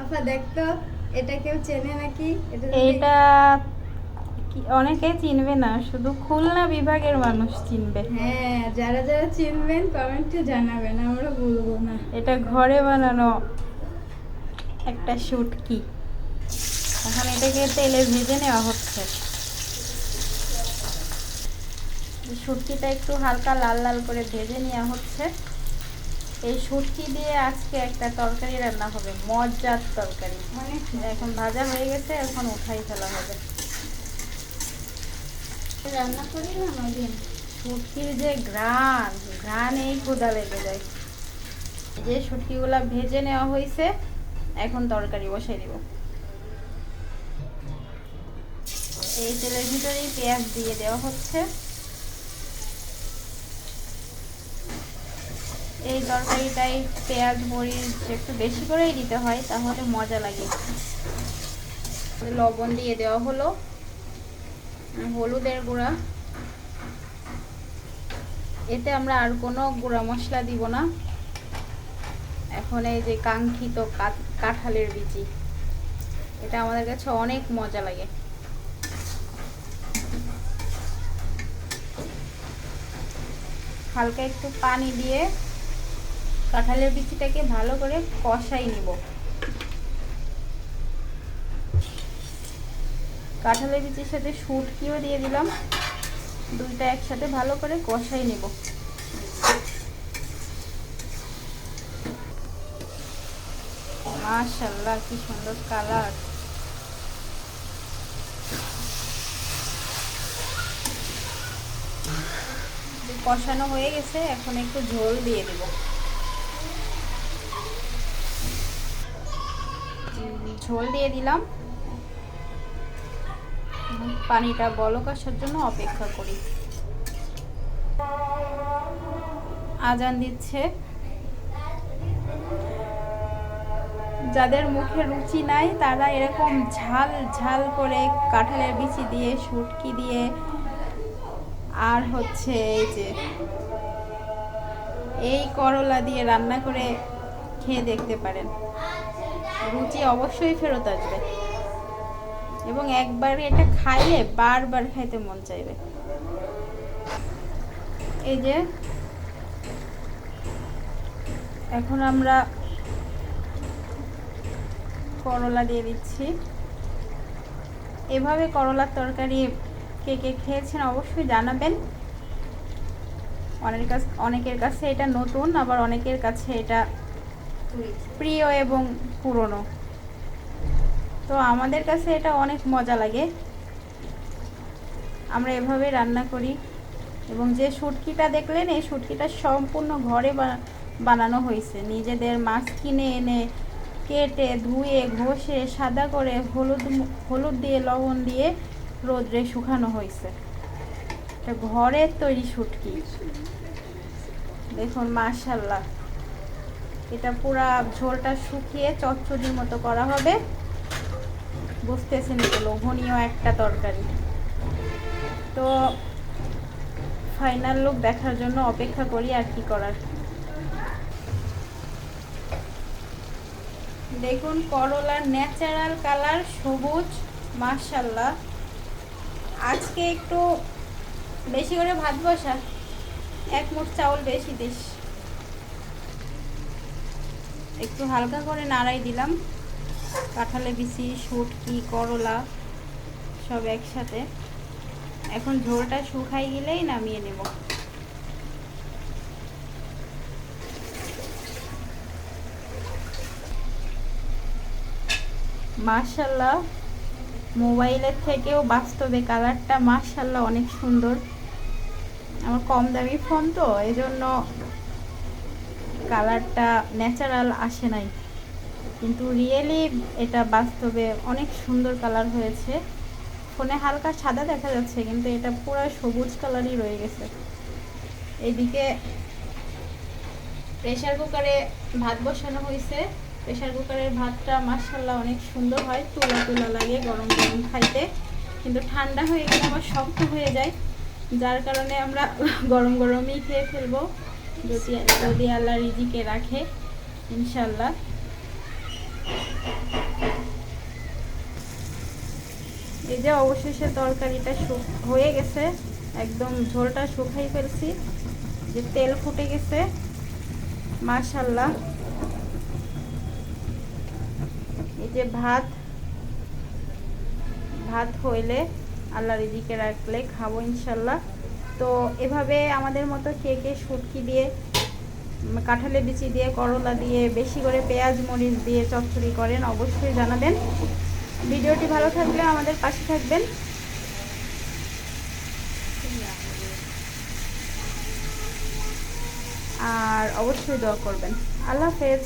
আপা দেখতো এটা কেউ চেনে নাকি? এটা অনেকে চিনবে না, শুধু খুলনা বিভাগের মানুষ চিনবে। হ্যাঁ, যারা যারা চিনবেন কমেন্টে জানাবেন, আমরা বলবো না। এটা ঘরে বানানো একটা শুটকি। এখন এটাকে তেলে ভেজে নেওয়া হচ্ছে। শুটকিটা একটু হালকা লাল লাল করে ভেজে নেওয়া হচ্ছে। এই শুটকি দিয়ে আজকে একটা তরকারি রান্না হবে, মজার তরকারি। এখন ভাজা হয়ে গেছে, এখন উঠাই ফেলা হবে। রান্না করি না ওইদিন, শুটকির যে ঘ্রাণ এই ক্ষুধা লেগে যায়। যে শুটকিগুলা ভেজে নেওয়া হয়েছে, এখন তরকারি বসাই দিব। এই তেলের ভিতরেই পেঁয়াজ দিয়ে দেওয়া হচ্ছে। এই তরকারিটাই পেঁয়াজ মরিচ একটু বেশি করেই দিতে হয়, তাহলে মজা লাগে। লবণ দিয়ে দেওয়া হলো, হলুদের গুঁড়া। এতে আমরা আর কোনো গুঁড়া মশলা দিব না। এখন এই যে কাঙ্ক্ষিত কাঁঠালের বিচি, এটা আমাদের কাছে অনেক মজা লাগে। হালকা একটু পানি দিয়ে কাঁঠালের বিচিটাকে ভালো করে কষাই নিব। কাঁঠালের বিচির সাথে শুটকিও দিয়ে দিলাম, দুইটা একসাথে ভালো করে কষাই নিব। মাশাআল্লাহ, কি সুন্দর কালার। কষানো হয়ে গেছে, এখন একটু ঝোল দিয়ে দেব। ঝোল দিয়ে দিলাম। পানিটা বলক আসার জন্য অপেক্ষা করি। আজান দিচ্ছে। যাদের মুখে রুচি নাই তারা এরকম ঝাল ঝাল করে কাঁঠালের বিচি দিয়ে, শুটকি দিয়ে, আর হচ্ছে এই করলা দিয়ে রান্না করে খেয়ে দেখতে পারেন। রুচি অবশ্যই ফেরত আসবে এবং একবার এটা খাইলে বারবার খাইতে মন চাইবে। এই যে এখন আমরা করলা দিয়ে দিচ্ছি। এভাবে করলার তরকারি কে কে খেয়েছেন অবশ্যই জানাবেন। অনেকের কাছে এটা নতুন, আবার অনেকের কাছে এটা প্রিয় এবং পুরনো। তো আমাদের কাছে এটা অনেক মজা লাগে, আমরা এভাবে রান্না করি। এবং যে শুটকিটা দেখলেন, এই শুটকিটা সম্পূর্ণ ঘরে বানানো হয়েছে। নিজেদের মাছ কিনে এনে কেটে ধুয়ে ঘষে সাদা করে হলুদ দিয়ে লবণ দিয়ে রোদ্রে শুকানো হয়েছে। এটা ঘরের তৈরি শুটকি। দেখুন মাশাআল্লাহ, এটা পুরা ঝোলটা শুকিয়ে চচ্চড়ির মতো করা হবে। বুঝতেছেন তো, লোভনীয় একটা তরকারি। তো ফাইনাল লুক দেখার জন্য অপেক্ষা করি, আর কি করার। দেখুন করলার ন্যাচারাল কালার সবুজ, মাশাআল্লাহ। আজকে একটু বেশি করে ভাত বসা, এক মুঠ চাউল বেশি দিস। একটু হালকা করে নাড়াই দিলাম। কাঁঠালে বিচি, শুটকি, করলা সব একসাথে। এখন ঝোলটা শুকাই গেলেই নামিয়ে নেব। মাশাআল্লাহ, মোবাইলের থেকেও বাস্তবে কালারটা মাশাআল্লাহ অনেক সুন্দর। আমার কম দামি ফোন তো, এজন্য কালারটা ন্যাচারাল আসে নাই, কিন্তু রিয়েলি এটা বাস্তবে অনেক সুন্দর কালার হয়েছে। ফোনে হালকা সাদা দেখা যাচ্ছে, কিন্তু এটা পুরো সবুজ কালারই রয়ে গেছে। এইদিকে প্রেসার কুকারে ভাত বসানো হয়েছে। প্রেসার কুকারের ভাতটা মাশাআল্লাহ অনেক সুন্দর হয়, তুলা তুলা লাগে গরম গরম খাইতে। কিন্তু ঠান্ডা হয়ে গেলে আবার শক্ত হয়ে যায়, যার কারণে আমরা গরম গরমই খেয়ে ফেলবো, যদি আল্লাহ রিজিকে রাখে ইনশাল্লাহ। এই যে অবশেষে তরকারিটা হয়ে গেছে, একদম ঝোলটা শুকাই ফেলছি, যে তেল ফুটে গেছে মাশাআল্লাহ। এই যে ভাত হইলে আল্লাহর রিজিকে রাখলে খাবো ইনশাল্লাহ। তো এভাবে আমাদের মতো কে কে শুটকি দিয়ে, কাঁঠালের বিচি দিয়ে, করলা দিয়ে, বেশি করে পেঁয়াজ মরিচ দিয়ে চচ্চড়ি করেন অবশ্যই জানাবেন। ভিডিওটি ভালো থাকলে আমাদের পাশে থাকবেন। আর অবশ্যই দোয়া করবেন। আল্লাহ হাফেজ।